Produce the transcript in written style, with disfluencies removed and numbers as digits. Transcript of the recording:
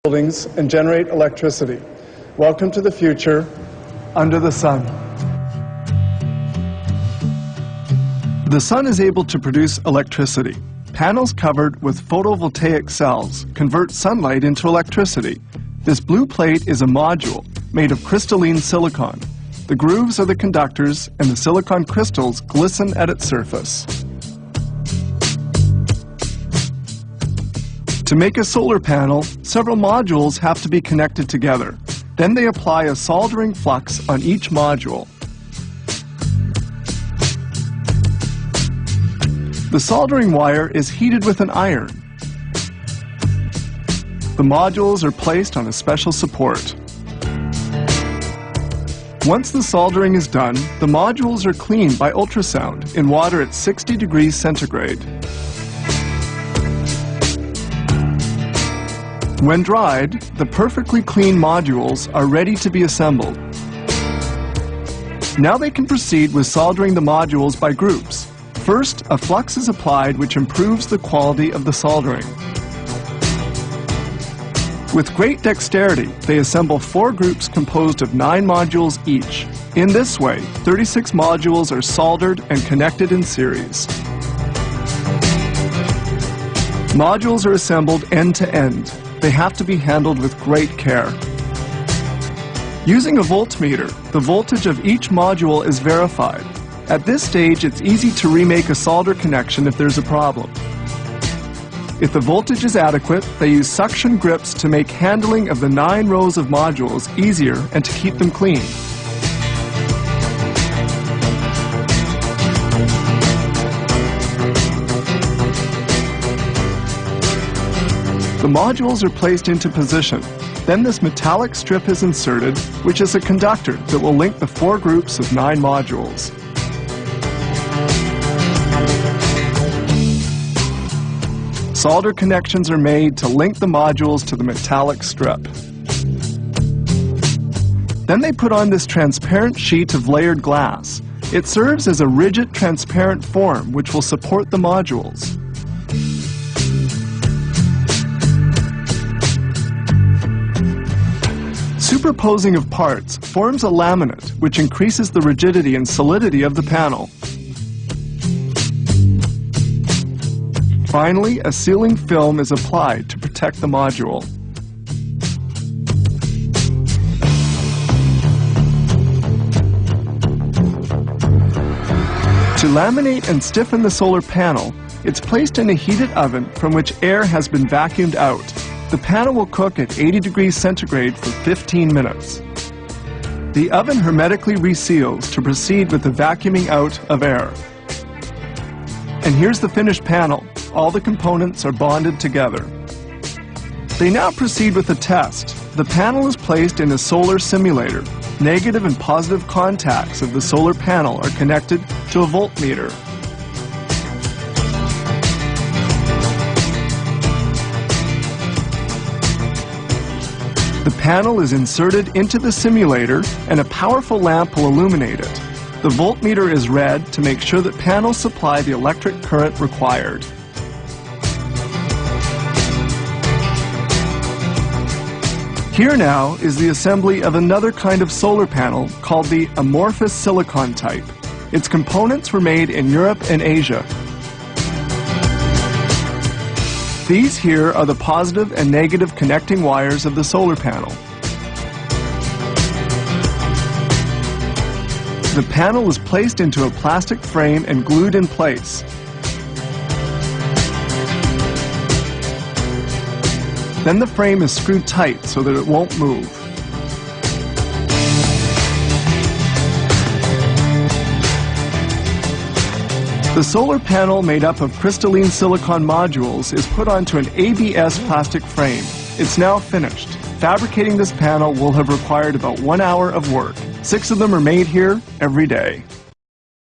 buildings and generate electricity. Welcome to the future under the sun. The sun is able to produce electricity. Panels covered with photovoltaic cells convert sunlight into electricity. This blue plate is a module made of crystalline silicon. The grooves are the conductors, and the silicon crystals glisten at its surface. To make a solar panel, several modules have to be connected together. Then they apply a soldering flux on each module. The soldering wire is heated with an iron. The modules are placed on a special support. Once the soldering is done, the modules are cleaned by ultrasound in water at 60 degrees centigrade. When dried, the perfectly clean modules are ready to be assembled. Now they can proceed with soldering the modules by groups. First, a flux is applied which improves the quality of the soldering. With great dexterity, they assemble 4 groups composed of 9 modules each. In this way, 36 modules are soldered and connected in series. Modules are assembled end to end. They have to be handled with great care. Using a voltmeter, the voltage of each module is verified. At this stage, it's easy to remake a solder connection if there's a problem. If the voltage is adequate, they use suction grips to make handling of the 9 rows of modules easier and to keep them clean. The modules are placed into position. Then this metallic strip is inserted, which is a conductor that will link the 4 groups of 9 modules. Solder connections are made to link the modules to the metallic strip. Then they put on this transparent sheet of layered glass. It serves as a rigid, transparent form which will support the modules. Superposing of parts forms a laminate which increases the rigidity and solidity of the panel. Finally, a sealing film is applied to protect the module. To laminate and stiffen the solar panel, it's placed in a heated oven from which air has been vacuumed out. The panel will cook at 80 degrees centigrade for 15 minutes. The oven hermetically reseals to proceed with the vacuuming out of air. And here's the finished panel. All the components are bonded together. They now proceed with the test. The panel is placed in a solar simulator. Negative and positive contacts of the solar panel are connected to a voltmeter. The panel is inserted into the simulator and a powerful lamp will illuminate it. The voltmeter is read to make sure that panels supply the electric current required. Here now is the assembly of another kind of solar panel called the amorphous silicon type. Its components were made in Europe and Asia. These here are the positive and negative connecting wires of the solar panel. The panel is placed into a plastic frame and glued in place. Then the frame is screwed tight so that it won't move. The solar panel made up of crystalline silicon modules is put onto an ABS plastic frame. It's now finished. Fabricating this panel will have required about 1 hour of work. 6 of them are made here every day.